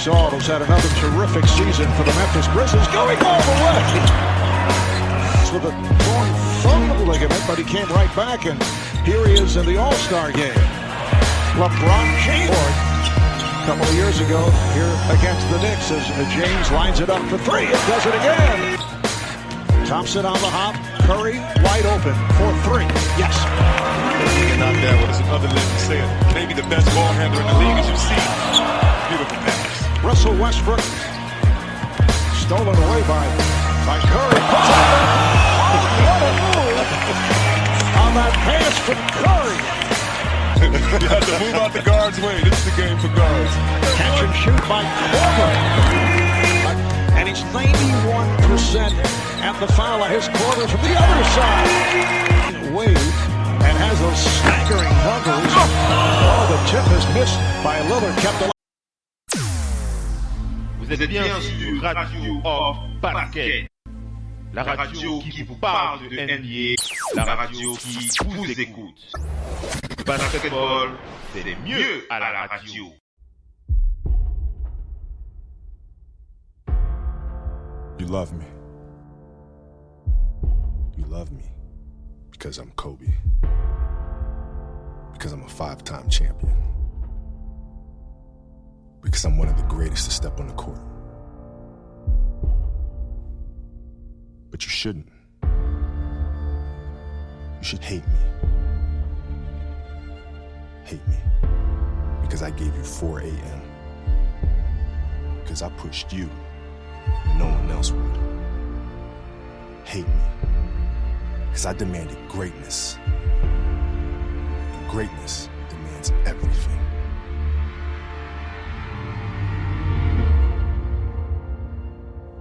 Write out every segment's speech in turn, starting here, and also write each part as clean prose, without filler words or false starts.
Gasol has had another terrific season for the Memphis Grizzlies, going all the way. With a torn thumb ligament, but he came right back, and here he is in the All-Star game. LeBron James, a couple of years ago, here against the Knicks, as James lines it up for three and does it again. Thompson on the hop, Curry wide open for three. Yes. Not that one. It's another legend saying maybe the best ball handler in the league as you see. Beautiful pass. Russell Westbrook stolen away by Curry. Puts it in. What a move on that pass from Curry. You have to move out the guard's way. This is the game for guards. Catch and shoot by Korver. And he's 91% at the foul of his quarter from the other side. Wade. And has those staggering numbers. Oh, the tip is missed by Lillard, kept alive. Vous êtes bien sur Radio Off Basket, la radio qui vous parle de NBA, la radio qui vous écoute. Basketball, c'est mieux à la radio. You love me. You love me because I'm Kobe. Because I'm a 5-time champion. Because I'm one of the greatest to step on the court. But you shouldn't. You should hate me. Hate me. Because I gave you 4 a.m. Because I pushed you when no one else would. Hate me. Because I demanded greatness. And greatness demands everything.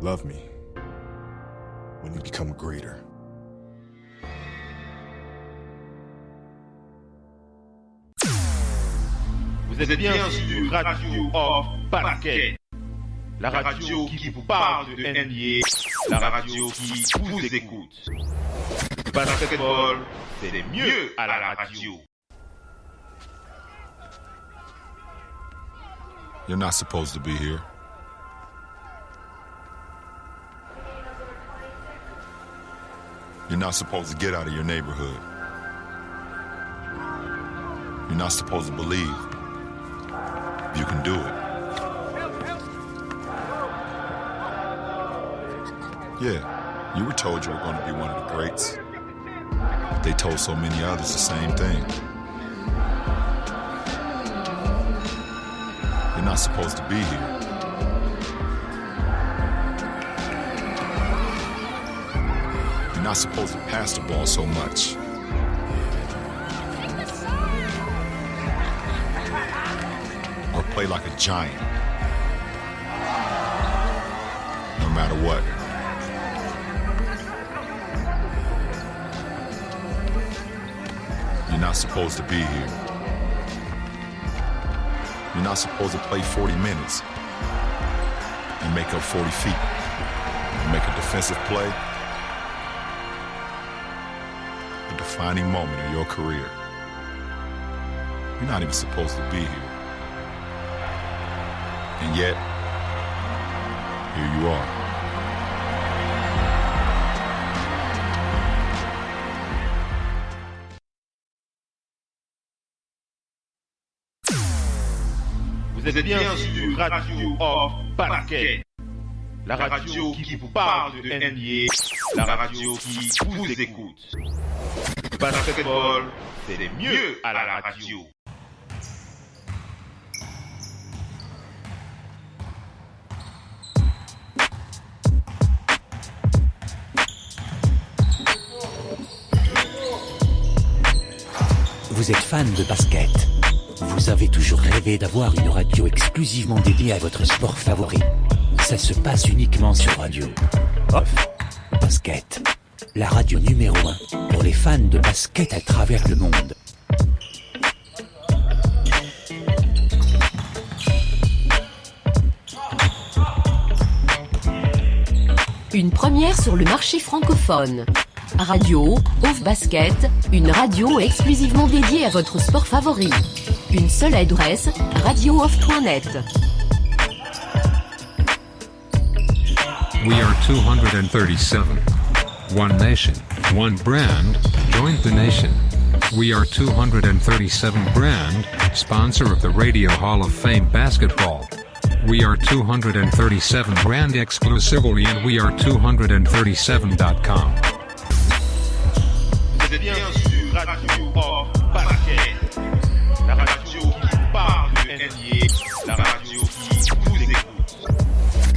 Love me when you become greater. Vous êtes bien sur Radio Off Basket, la radio qui vous parle de NBA, la radio qui vous écoute. Basketball, c'est mieux à la radio. You're not supposed to be here. You're not supposed to get out of your neighborhood. You're not supposed to believe you can do it. Yeah, you were told you were going to be one of the greats. But they told so many others the same thing. You're not supposed to be here. You're not supposed to pass the ball so much. Or play like a giant. No matter what. You're not supposed to be here. You're not supposed to play 40 minutes and make up 40 feet and make a defensive play. A defining moment in your career. You're not even supposed to be here. And yet, here you are. Vous êtes bien sur Radio Off Basket, la radio qui vous parle de NBA, la radio qui vous écoute. Basketball, c'est mieux à la radio. Vous êtes fan de basket. Vous avez toujours rêvé d'avoir une radio exclusivement dédiée à votre sport favori. Ça se passe uniquement sur Radio Off Basket, la radio numéro 1 pour les fans de basket à travers le monde. Une première sur le marché francophone. Radio Off Basket, une radio exclusivement dédiée à votre sport favori. Une seule adresse, radiooff.net. We are 237. One nation, one brand, join the nation. We are 237 brand, sponsor of the Radio Hall of Fame basketball. We are 237 brand exclusively and we are 237.com. Vous êtes bien sur Radio Off Basket, la radio qui parle de NBA, la radio qui vous écoute.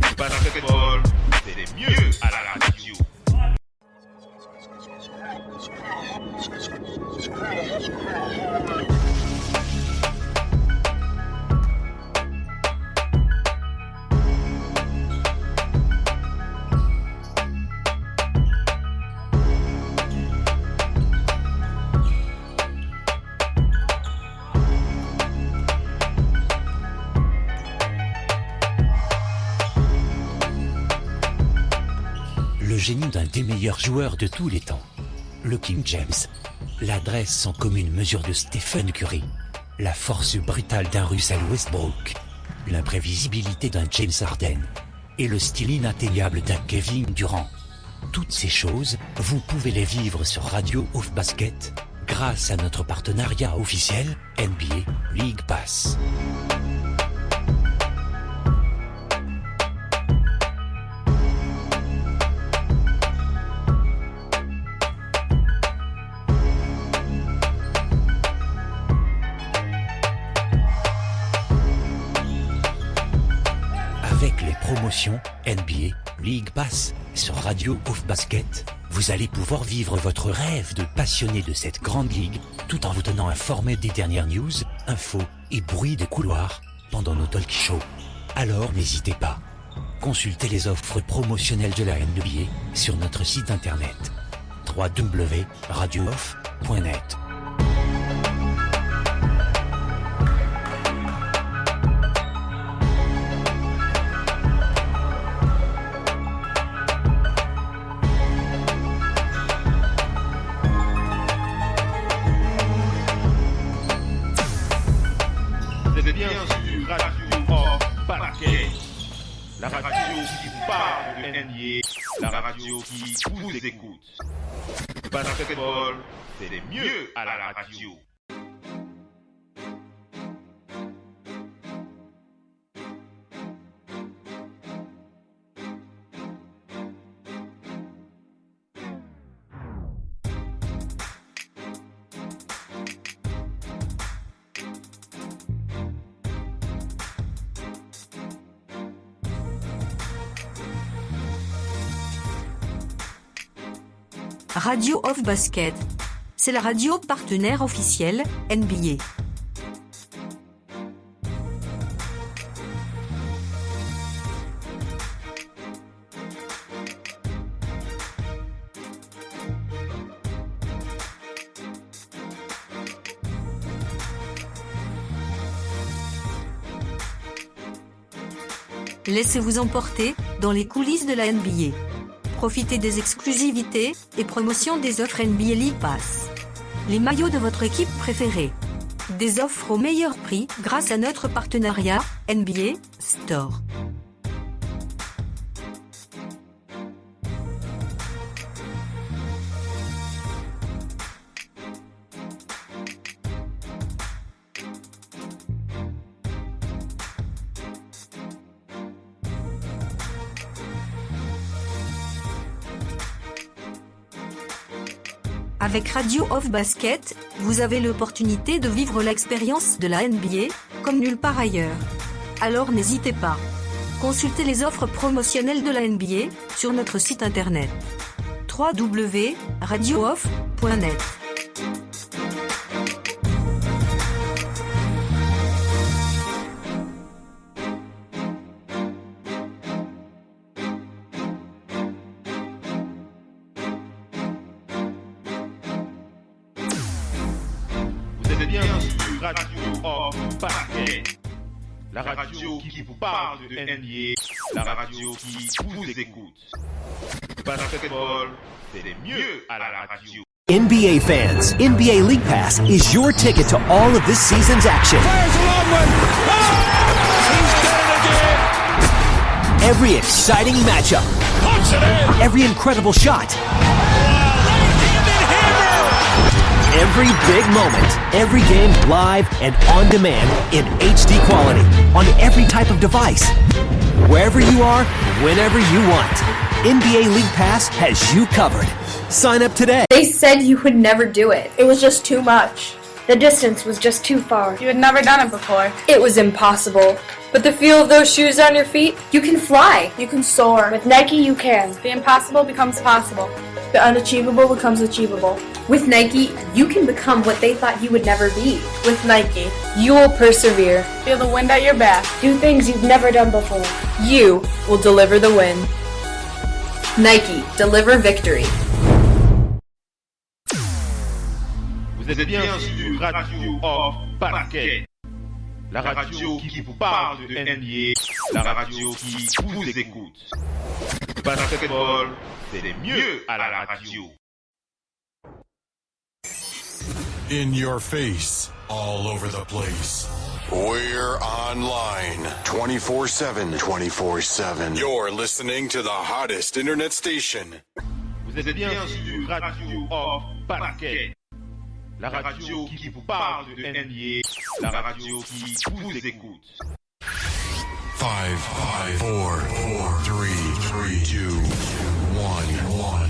Le basketball, c'est mieux à la radio. Le génie d'un des meilleurs joueurs de tous les temps, le King James, l'adresse sans commune mesure de Stephen Curry, la force brutale d'un Russell Westbrook, l'imprévisibilité d'un James Harden et le style inatteignable d'un Kevin Durant. Toutes ces choses, vous pouvez les vivre sur Radio Off Basket grâce à notre partenariat officiel NBA League Pass. Avec les promotions NBA League Pass sur Radio Off Basket, vous allez pouvoir vivre votre rêve de passionné de cette grande ligue tout en vous tenant informé des dernières news, infos et bruits de couloir pendant nos talk shows. Alors n'hésitez pas. Consultez les offres promotionnelles de la NBA sur notre site internet www.radiooff.net. Vous êtes bien sur Radio Off Basket, la radio qui parle de NBA, la radio qui vous écoute. Le basketball, c'est mieux à la radio. Radio Off Basket, c'est la radio partenaire officielle NBA. Laissez-vous emporter dans les coulisses de la NBA. Profitez des exclusivités et promotions des offres NBA League Pass. Les maillots de votre équipe préférée. Des offres au meilleur prix grâce à notre partenariat NBA Store. Avec Radio Off Basket, vous avez l'opportunité de vivre l'expérience de la NBA, comme nulle part ailleurs. Alors n'hésitez pas. Consultez les offres promotionnelles de la NBA sur notre site internet www.radiooff.net. Vous êtes bien sur Radio Off Basket, la radio qui vous parle de NBA, la radio qui vous écoute. Le basketball, c'est mieux à la radio. NBA fans, NBA League Pass is your ticket to all of this season's action. Every exciting matchup, Puts it in. Every incredible shot. Every big moment. Every game live and on demand in HD quality on every type of device. Wherever you are, whenever you want. NBA League Pass has you covered. Sign up today. They said you would never do it. It was just too much. The distance was just too far. You had never done it before. It was impossible. But the feel of those shoes on your feet, you can fly. You can soar. With Nike, you can. The impossible becomes possible. The unachievable becomes achievable. With Nike, you can become what they thought you would never be. With Nike, you will persevere. Feel the wind at your back. Do things you've never done before. You will deliver the win. Nike, deliver victory. Vous êtes bien sur Radio Off Basket, la radio qui vous parle de NBA, la radio qui vous écoute. Basketball, c'est mieux à la radio. In your face, all over the place. We're online 24/7. 24/7. You're listening to the hottest internet station. Vous êtes bien sur Radio Off Basket, la radio qui vous parle de NBA, la radio qui vous écoute. 5, 4, 3, 2, 1.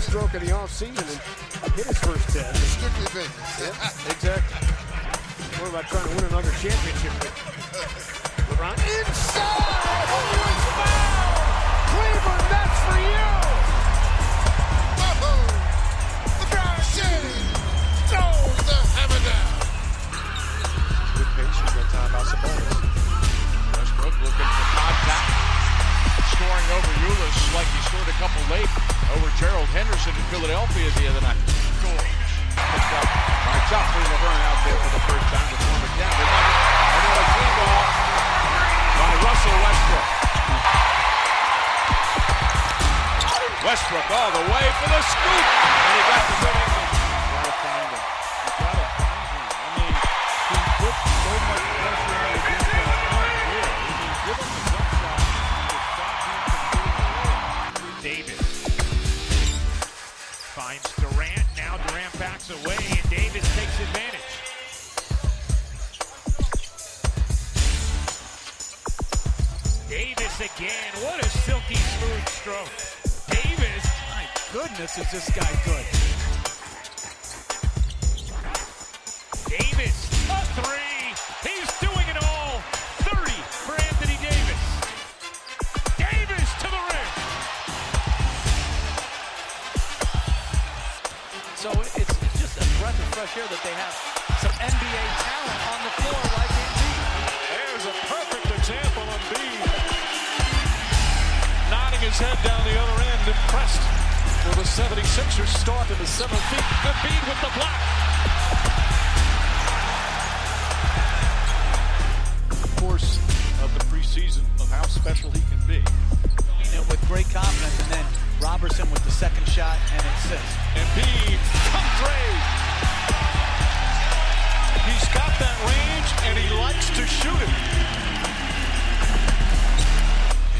Stroke of the offseason and hit his first 10. Strictly business. Yeah, exactly. What about trying to win another championship? LeBron inside! Oh, it's foul! Cleveland, that's for you! Oh, LeBron James throws the hammer down. Good patience that time by Sabonis. Westbrook looking for contact. Scoring over Ulis like he scored a couple late over Gerald Henderson in Philadelphia the other night. Picked up by Joffrey Laverne out there for the first time with former Denver. Another free ball by Russell Westbrook. Westbrook all the way for the scoop, and he got the good English. You gotta find him. I mean, he put so much pressure on the defense. Give him the jump shot to stop him from getting away. Davis finds Durant. Now Durant backs away, and Davis takes advantage. Davis again. What a silky smooth stroke. Davis, my goodness, is this guy good. Davis, a three. He's doing it all. 30 for Anthony Davis. Davis to the rim. So it's just a breath of fresh air that they have some NBA talent on the floor like Embiid. There's a perfect example of Embiid. Nodding his head down the other end, impressed with the 76ers start in the 7th feet. Embiid with the block. The course of the preseason of how special he can be. You know, with great confidence, and then Robertson with the second shot and assist. Embiid, come trade. He's got that range, and he likes to shoot it.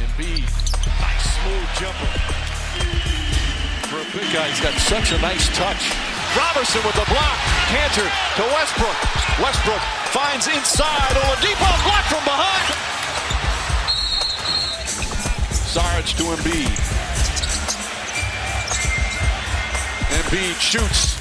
Embiid, nice smooth jumper. For a big guy, he's got such a nice touch. Robertson with the block. Cantor to Westbrook. Westbrook finds inside. Oladipo blocked from behind. Sarge to Embiid. Embiid shoots.